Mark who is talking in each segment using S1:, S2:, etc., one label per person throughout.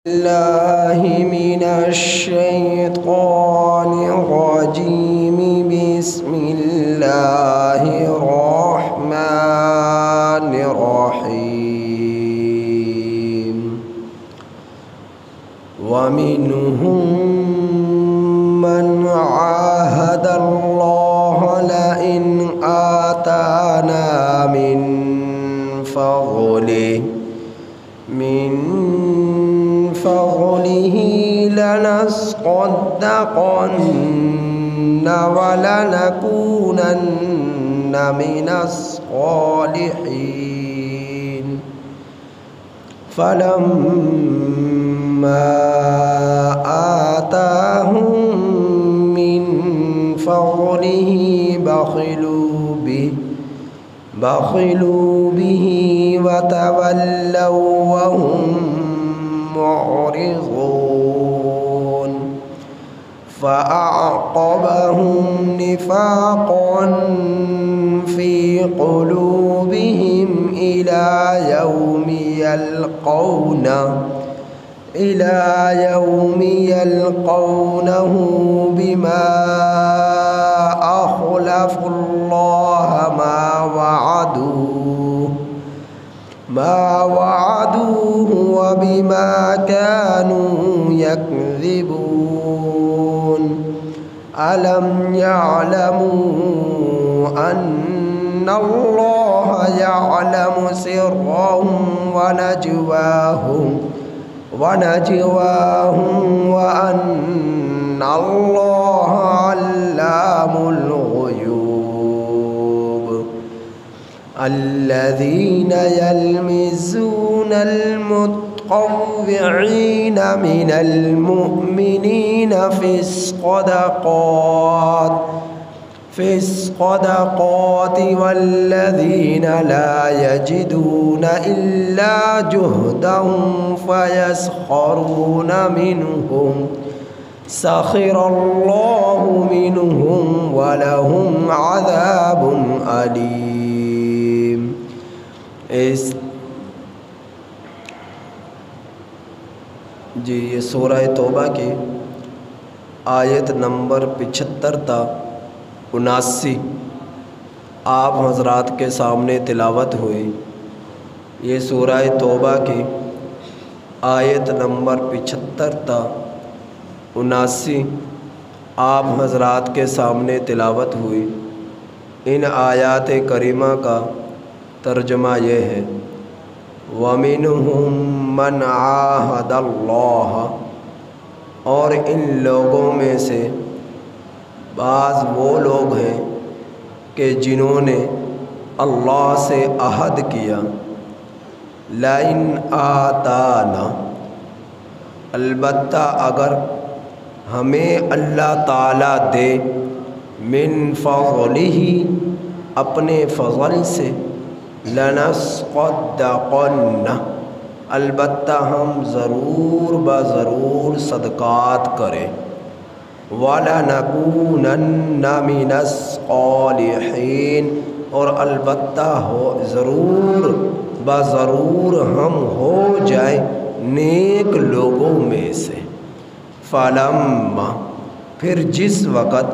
S1: الله من الشيطان الرجيم. بسم الله الرحمن الرحيم. ومنهم من عاهد الله لئن آتانا من فضله لنصدقن ولنكونن من الصالحين. فلما آتاهم من فضله بخلوا به وتولوا وهم معرضون. فأعقبهم نفاقا في قلوبهم إلى يوم يلقونه بما أخلفوا الله ما وعدوه وبما كانوا يكذبون. ألم يعلموا أن الله يعلم سرهم ونجواهم وأن الله علام الغيوب. الذين يلمزون المتطوعين من المؤمنين في الصدقات والذين لا يجدون إلا جهدهم فيسخرون منهم سخر الله منهم ولهم عذاب أليم. یہ سورہ توبہ کی آیت نمبر 75 تا 79 آپ حضرات کے سامنے تلاوت ہوئی. یہ سورہ توبہ کی آیت نمبر 75 تا 79 آپ حضرات کے سامنے تلاوت ہوئی. ان آیات کریمہ کا ترجمہ یہ ہے: وَمِنْهُمْ مَنْ عَاهَدَ اللَّهَ، اور ان لوگوں میں سے بعض وہ لوگ ہیں کہ جنہوں نے اللہ سے عہد کیا. لَئِنْ آتَانَا، البتہ اگر ہمیں اللہ تعالیٰ دے، من فضلہ، اپنے فضل سے، لنصدقن، البتہ ہم ضرور بضرور صدقات کریں. وَلَنَكُونَنَّ مِنَ الصَّالِحِينَ، اور البتہ ضرور بضرور ہم ہو جائیں نیک لوگوں میں سے. فَلَمَّا، پھر جس وقت،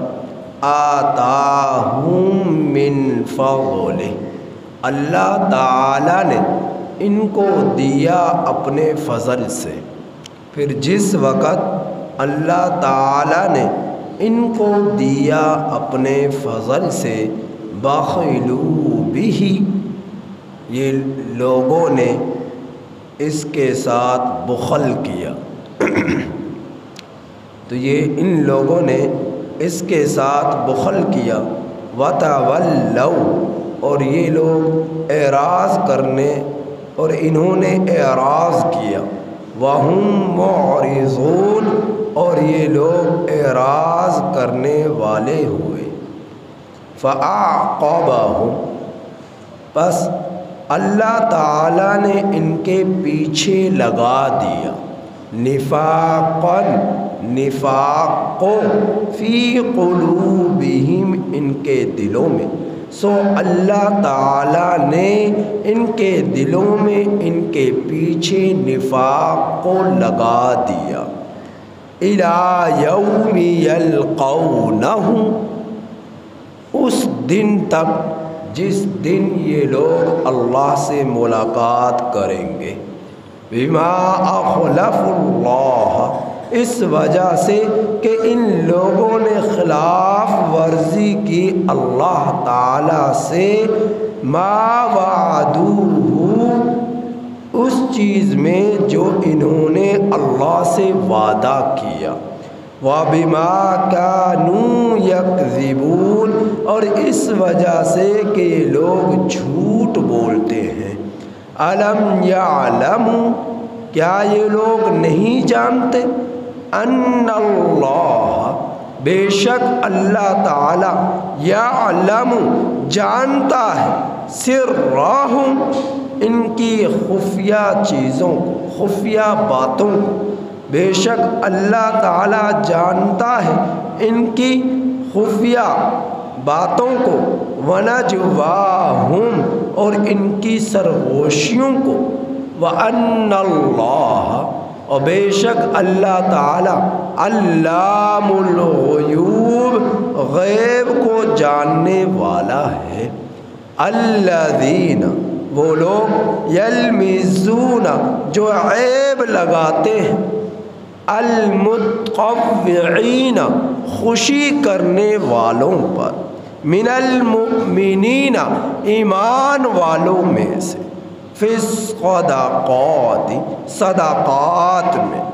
S1: آتاہم من فضلہ، اللہ تعالیٰ نے ان کو دیا اپنے فضل سے. پھر جس وقت اللہ تعالیٰ نے ان کو دیا اپنے فضل سے، بخلوا بہ، یہ لوگوں نے اس کے ساتھ بخل کیا. تو یہ ان لوگوں نے اس کے ساتھ بخل کیا. وَتَوَلَّوْا، اور یہ لوگ اعراض کرنے اور انہوں نے اعراض کیا. وَهُمْ مُعْرِضُونَ، اور یہ لوگ اعراض کرنے والے ہوئے. فَأَعْقَبَهُمْ، پس اللہ تعالیٰ نے ان کے پیچھے لگا دیا. نفاقاً، نفاق کو، فی قلوبہم، ان کے دلوں میں، سو اللہ تعالیٰ نے ان کے دلوں میں ان کے پیچھے نفاق کو لگا دیا۔ اِلیٰ یوم یلقونہ، اس دن تک جس دن یہ لوگ اللہ سے ملاقات کریں گے۔ بما اخلف اللہ، اس وجہ سے کہ ان لوگوں نے خلاف ورزی کی اللہ تعالیٰ سے، ما وعدوہ، اس چیز میں جو انہوں نے اللہ سے وعدہ کیا، وَبِمَا كَانُوا يَكْذِبُونَ، اور اس وجہ سے کہ یہ لوگ جھوٹ بولتے ہیں۔ أَلَمْ يَعْلَمُوا، کیا یہ لوگ نہیں جانتے، أَنَّ اللَّهَ، بے شک اللہ تعالی، يَعْلَمُ، جانتا ہے، سِرَّهُمْ، ان کی خفیہ چیزوں کو، خفیہ باتوں کو، بے شک اللہ تعالی جانتا ہے ان کی خفیہ باتوں کو، وَنَجْوَاهُمْ، اور ان کی سرگوشیوں کو، وَأَنَّ اللَّهَ، اور بے شک اللہ تعالی، علام الغیوب، غیب کو جاننے والا ہے۔ الذین، وہ لوگ، یلمزون، جو عیب لگاتے ہیں، المتطوعین، خوشی کرنے والوں پر، من المؤمنین، ایمان والوں میں سے، فی الصدقات، صدقات میں،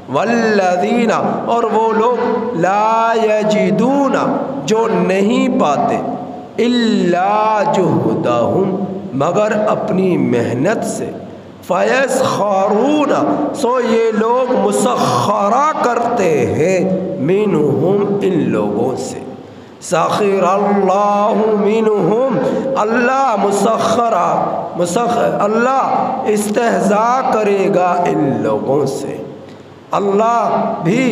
S1: والذین، اور وہ لوگ، لا یجدون، جو نہیں پاتے، الا جہدہم، مگر اپنی محنت سے، فَيَسْخَرُونَ، سو یہ لوگ مسخرہ کرتے ہیں، منہم، ان لوگوں سے، سخر اللہ منہم، اللہ اللہ استہزاء کرے گا ان لوگوں سے، اللہ بھی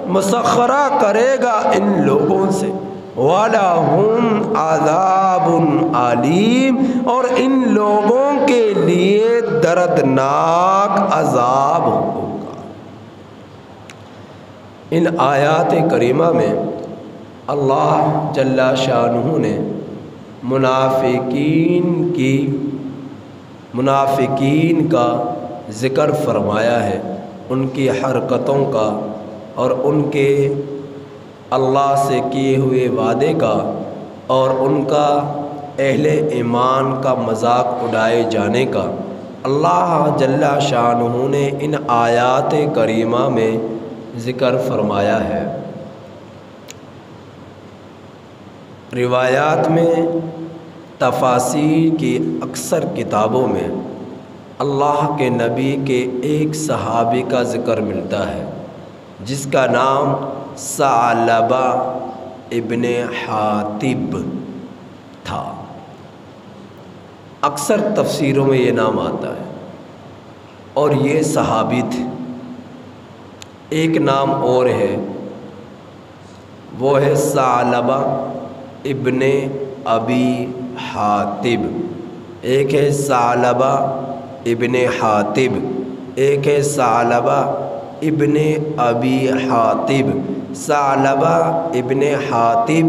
S1: مسخرہ کرے گا ان لوگوں سے، وَلَهُمْ عَذَابٌ عَلِيمٌ، اور ان لوگوں کے لیے دردناک عذاب ہوگا۔ ان آیات کریمہ میں اللہ جل شانہ نے منافقین کا ذکر فرمایا ہے، ان کی حرکتوں کا اور ان کے اللہ سے کیے ہوئے وعدے کا اور ان کا اہل ایمان کا مذاق اڑائے جانے کا اللہ جل شانہ نے ان آیات کریمہ میں ذکر فرمایا ہے۔ روایات میں، تفاسیر کی اکثر کتابوں میں اللہ کے نبی کے ایک صحابی کا ذکر ملتا ہے جس کا نام ثعلبہ ابن حاطب تھا۔ اکثر تفسیروں میں یہ نام آتا ہے اور یہ صحابی تھے۔ ایک نام اور ہے، وہ ہے ثعلبہ ابن ابی حاطب، ایک ہے ثعلبہ ابن حاطب، ایک ہے ثعلبہ ابن ابی حاطب۔ ثعلبہ ابن حاطب،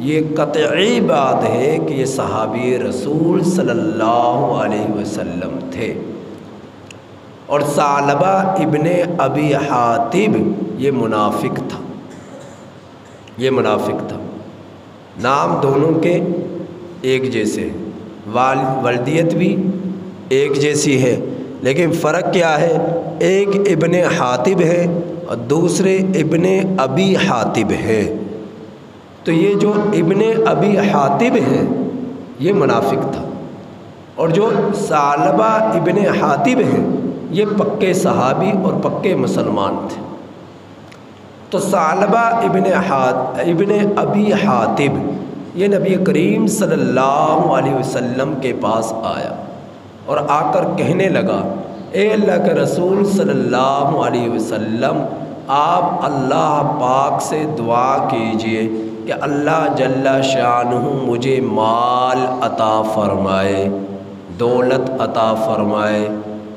S1: یہ قطعی بات ہے کہ یہ صحابی رسول صلی اللہ علیہ وسلم تھے، اور ثعلبہ ابن ابی حاطب یہ منافق تھا، نام دونوں کے ایک جیسے ہیں، والدیت بھی ایک جیسی ہے، لیکن فرق کیا ہے، ایک ابن حاطب ہے اور دوسرے ابن ابی حاطب ہے۔ تو یہ جو ابن ابی حاطب ہے یہ منافق تھا، اور جو ثعلبہ ابن حاطب ہے یہ پکے صحابی اور پکے مسلمان تھے۔ تو ثعلبہ ابن ابی حاطب یہ نبی کریم صلی اللہ علیہ وسلم کے پاس آیا اور آ کر کہنے لگا، اے اللہ کے رسول صلی اللہ علیہ وسلم، آپ اللہ پاک سے دعا کیجئے کہ اللہ جل شانہ مجھے مال عطا فرمائے، دولت عطا فرمائے،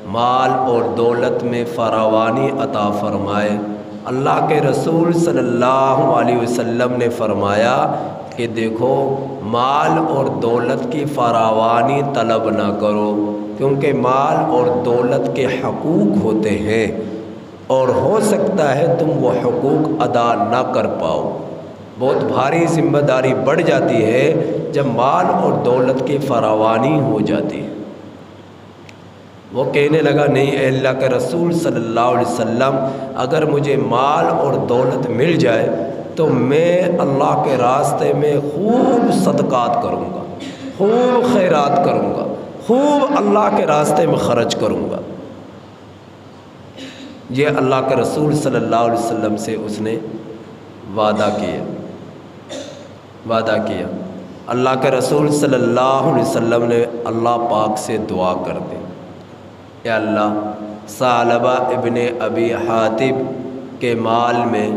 S1: مال اور دولت میں فراوانی عطا فرمائے۔ اللہ کے رسول صلی اللہ علیہ وسلم نے فرمایا کہ دیکھو مال اور دولت کی فراوانی طلب نہ کرو، کیونکہ مال اور دولت کے حقوق ہوتے ہیں اور ہو سکتا ہے تم وہ حقوق ادا نہ کر پاؤ۔ بہت بھاری ذمہ داری بڑھ جاتی ہے جب مال اور دولت کی فراوانی ہو جاتی ہے۔ وہ کہنے لگا نہیں اے اللہ کے رسول صلی اللہ علیہ وسلم، اگر مجھے مال اور دولت مل جائے تو میں اللہ کے راستے میں خوب صدقات کروں گا، خوب خیرات کروں گا، خوب اللہ کے راستے میں خرچ کروں گا۔ یہ اللہ کے رسول صلی اللہ علیہ وسلم سے اس نے وعدہ کیا۔ اللہ کے رسول صلی اللہ علیہ وسلم نے اللہ پاک سے دعا کر دی، اے اللہ ثعلبہ ابن ابی حاتب کے مال میں